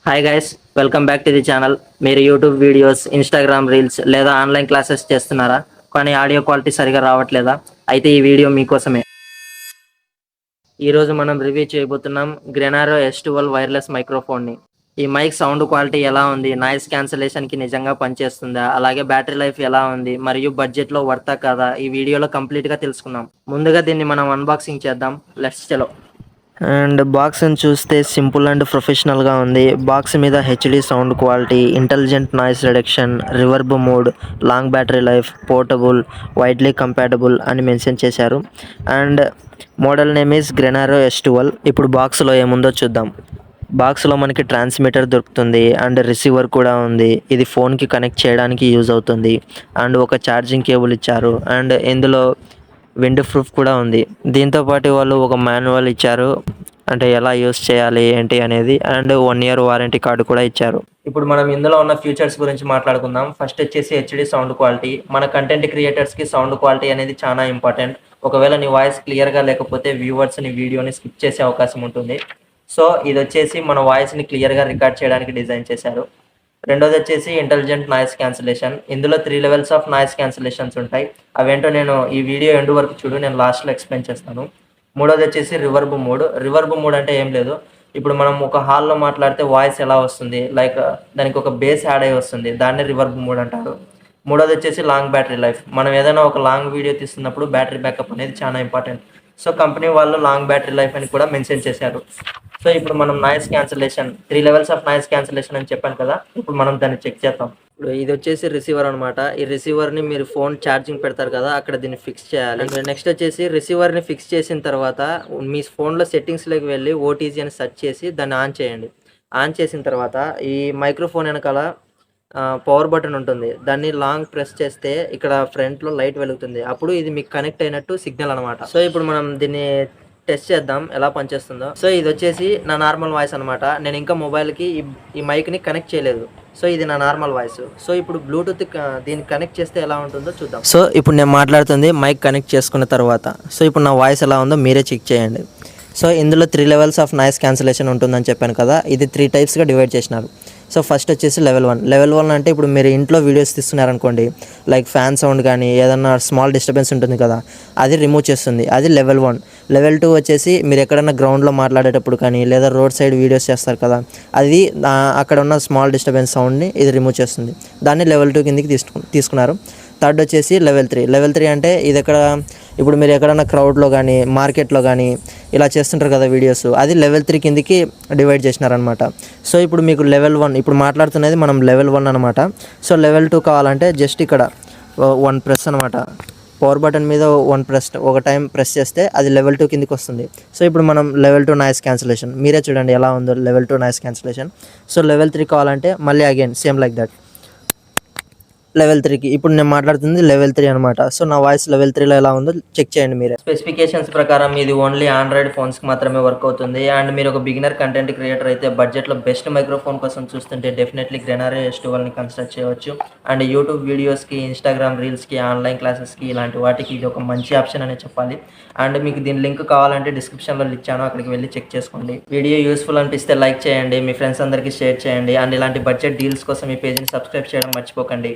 Hi guys, welcome back to the channel. మీరు YouTube videos, Instagram reels లేదా online classes చేస్తున్నారా? కానీ audio quality సరిగా రావట్లేదా? అయితే ఈ వీడియో మీకోసమే. ఈరోజు మనం రివ్యూ చేయబోతున్నాం గ్రెనారో S12 వైర్లెస్ మైక్రోఫోన్ని. ఈ మైక్ సౌండ్ క్వాలిటీ ఎలా ఉంది, నాయిస్ క్యాన్సలేషన్కి నిజంగా పనిచేస్తుందా, అలాగే బ్యాటరీ లైఫ్ ఎలా ఉంది, మరియు బడ్జెట్లో వర్తా కాదా, ఈ వీడియోలో కంప్లీట్గా తెలుసుకుందాం. ముందుగా దీన్ని మనం అన్బాక్సింగ్ చేద్దాం. లెట్స్ చలో. అండ్ బాక్స్ని చూస్తే సింపుల్ అండ్ ప్రొఫెషనల్గా ఉంది. బాక్స్ మీద HD sound quality, intelligent noise reduction, reverb mode, long battery life, portable, widely compatible అని మెన్షన్ చేశారు. And model name is Grenaro S12. ఇప్పుడు బాక్స్లో ఏముందో చూద్దాం. బాక్స్లో మనకి ట్రాన్స్మిటర్ దొరుకుతుంది అండ్ రిసీవర్ కూడా ఉంది. ఇది ఫోన్కి కనెక్ట్ చేయడానికి యూజ్ అవుతుంది. అండ్ ఒక ఛార్జింగ్ కేబుల్ ఇచ్చారు. అండ్ ఇందులో విండ్ ప్రూఫ్ కూడా ఉంది. దీంతోపాటు వాళ్ళు ఒక మాన్యువల్ ఇచ్చారు, అంటే ఎలా యూస్ చేయాలి ఏంటి అనేది. అండ్ 1 year వారంటీ కార్డు కూడా ఇచ్చారు. ఇప్పుడు మనం ఇందులో ఉన్న ఫీచర్స్ గురించి మాట్లాడుకుందాం. ఫస్ట్ వచ్చేసి హెచ్డి సౌండ్ క్వాలిటీ. మన కంటెంట్ క్రియేటర్స్కి సౌండ్ క్వాలిటీ అనేది చాలా ఇంపార్టెంట్. ఒకవేళ నీ వాయిస్ క్లియర్గా లేకపోతే వ్యూవర్స్ నీ వీడియోని స్కిప్ చేసే అవకాశం ఉంటుంది. సో ఇది వచ్చేసి మన వాయిస్ని క్లియర్గా రికార్డ్ చేయడానికి డిజైన్ చేశారు. రెండోది వచ్చేసి ఇంటెలిజెంట్ నాయిస్ క్యాన్సిలేషన్. ఇందులో 3 levels ఆఫ్ నాయిస్ క్యాన్సిలేషన్స్ ఉంటాయి. అవేంటో నేను ఈ వీడియో ఎండ్ వరకు చూడు, నేను లాస్ట్లో ఎక్స్ప్లెయిన్ చేస్తాను. మూడోది వచ్చేసి రివర్బ్ మోడ్. రివర్బ్ మోడ్ అంటే ఏం లేదు, ఇప్పుడు మనం ఒక హాల్లో మాట్లాడితే వాయిస్ ఎలా వస్తుంది, లైక్ దానికి ఒక బేస్ యాడ్ అయ్యి వస్తుంది, దాన్ని రివర్బ్ మోడ్ అంటారు. మూడోది వచ్చేసి లాంగ్ బ్యాటరీ లైఫ్. మనం ఏదైనా ఒక లాంగ్ వీడియో తీస్తున్నప్పుడు బ్యాటరీ బ్యాకప్ అనేది చాలా ఇంపార్టెంట్. సో కంపెనీ వాళ్ళు లాంగ్ బ్యాటరీ లైఫ్ అని కూడా మెన్షన్ చేశారు. సో ఇప్పుడు మనం noise cancellation, 3 levels of noise cancellation అని చెప్పాను కదా, ఇప్పుడు మనం దాన్ని చెక్ చేద్దాం. ఇప్పుడు ఇది వచ్చేసి రిసీవర్ అనమాట. ఈ రిసీవర్ని మీరు ఫోన్ ఛార్జింగ్ పెడతారు కదా, అక్కడ దీన్ని ఫిక్స్ చేయాలి. నెక్స్ట్ వచ్చేసి రిసీవర్ని ఫిక్స్ చేసిన తర్వాత మీ ఫోన్లో సెట్టింగ్స్లోకి వెళ్ళి ఓటీజీ అని సెర్చ్ చేసి దాన్ని ఆన్ చేయండి. ఆన్ చేసిన తర్వాత ఈ మైక్రోఫోన్ వెనకాల పవర్ బటన్ ఉంటుంది, దాన్ని లాంగ్ ప్రెస్ చేస్తే ఇక్కడ ఫ్రంట్లో లైట్ వెలుగుతుంది. అప్పుడు ఇది మీకు కనెక్ట్ అయినట్టు సిగ్నల్ అనమాట. సో ఇప్పుడు మనం దీన్ని టెస్ట్ చేద్దాం ఎలా పనిచేస్తుందో. సో ఇది వచ్చేసి నా నార్మల్ వాయిస్ అనమాట. నేను ఇంకా మొబైల్కి ఈ మైక్ని కనెక్ట్ చేయలేదు. సో ఇది నా నార్మల్ వాయిస్. సో ఇప్పుడు బ్లూటూత్ దీన్ని కనెక్ట్ చేస్తే ఎలా ఉంటుందో చూద్దాం. సో ఇప్పుడు నేను మాట్లాడుతుంది మైక్ కనెక్ట్ చేసుకున్న తర్వాత. సో ఇప్పుడు నా వాయిస్ ఎలా ఉందో మీరే చెక్ చేయండి. సో ఇందులో 3 levels ఆఫ్ నాయిస్ క్యాన్సిలేషన్ ఉంటుందని చెప్పాను కదా, ఇది 3 typesగా డివైడ్ చేసినారు. సో ఫస్ట్ వచ్చేసి లెవెల్ 1. లెవెల్ 1 అంటే ఇప్పుడు మీరు ఇంట్లో వీడియోస్ తీస్తున్నారనుకోండి, లైక్ ఫ్యాన్ సౌండ్ కానీ ఏదన్నా స్మాల్ డిస్టర్బెన్స్ ఉంటుంది కదా, అది రిమూవ్ చేస్తుంది. అది లెవెల్ 1. లెవెల్ 2 వచ్చేసి మీరు ఎక్కడన్నా గ్రౌండ్లో మాట్లాడేటప్పుడు కానీ లేదా రోడ్ సైడ్ వీడియోస్ చేస్తారు కదా, అది అక్కడ ఉన్న స్మాల్ డిస్టర్బెన్స్ సౌండ్ని ఇది రిమూవ్ చేస్తుంది. దాన్ని లెవెల్ 2 కిందకి తీసుకున్నారు. థర్డ్ వచ్చేసి లెవెల్ 3. లెవెల్ 3 అంటే ఇది ఎక్కడ, ఇప్పుడు మీరు ఎక్కడన్నా క్రౌడ్లో కానీ మార్కెట్లో కానీ ఇలా చేస్తుంటారు కదా వీడియోస్, అది లెవెల్ 3 కిందకి డివైడ్ చేసినారనమాట. సో ఇప్పుడు మీకు లెవెల్ 1, ఇప్పుడు మాట్లాడుతున్నది మనం లెవెల్ 1 అనమాట. సో లెవెల్ 2 కావాలంటే జస్ట్ ఇక్కడ 1 ప్రెస్ అనమాట, పవర్ బటన్ మీద ఒక టైం ప్రెస్ చేస్తే అది లెవెల్ 2 కిందకి వస్తుంది. సో ఇప్పుడు మనం లెవెల్ 2 నాయిస్ క్యాన్సిలేషన్, మీరే చూడండి ఎలా ఉందో level 2 noise cancellation. So level 3 కావాలంటే మళ్ళీ again same like that level 3కి. ఇప్పుడు నేను మాట్లాడుతుంది లెవెల్ 3 అనమాట. సో నా వాయిస్ లెవెల్ 3లో ఎలా ఉందో చెక్ చేయండి మీరే. స్పెసిఫికేషన్స్ ప్రకారం ఇది ఓన్లీ ఆండ్రాయిడ్ ఫోన్స్కి మాత్రమే వర్క్ అవుతుంది. అండ్ మీరు ఒక బిగినర్ కంటెంట్ క్రియేటర్ అయితే బడ్జెట్లో బెస్ట్ మైక్రోఫోన్ కోసం చూస్తుంటే డెఫినెట్లీ గ్రెనారో S12ని కన్సిడర్ చేయవచ్చు. అండ్ యూట్యూబ్ వీడియోస్కి, ఇన్స్టాగ్రామ్ రీల్స్కి, ఆన్లైన్ క్లాసెస్కి ఇలాంటి వాటికి ఇది ఒక మంచి ఆప్షన్ అనే చెప్పాలి. అండ్ మీకు దీని లింక్ కావాలంటే డిస్క్రిప్షన్లో ఇచ్చాను, అక్కడికి వెళ్ళి చెక్ చేసుకోండి. వీడియో యూస్ఫుల్ అనిపిస్తే లైక్ చేయండి, మీ ఫ్రెండ్స్ అందరికీ షేర్ చేయండి. అండ్ ఇలాంటి బడ్జెట్ డీల్స్ కోసం ఈ పేజ్ని సబ్స్క్రైబ్ చేయడం మర్చిపోకండి.